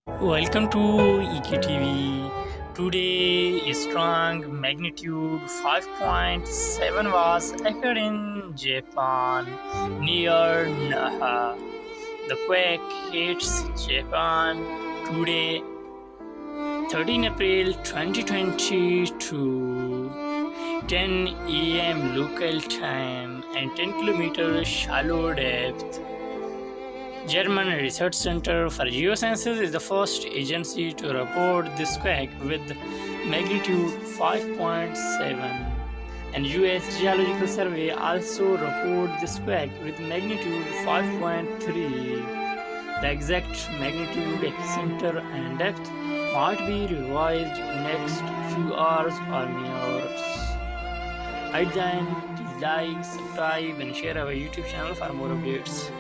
Welcome to EKTV. Today, a strong magnitude 5.7 was occurred in Japan near Naha. The quake hits Japan today, 13 April 2022, 10 a.m. local time and 10 kilometers shallow depth. German Research Center for Geosciences is the first agency to report this quake with magnitude 5.7, and US Geological Survey also report this quake with magnitude 5.3. The exact magnitude, epicenter, and depth might be revised in next few hours or minutes. Until then, please like, subscribe, and share our YouTube channel for more updates.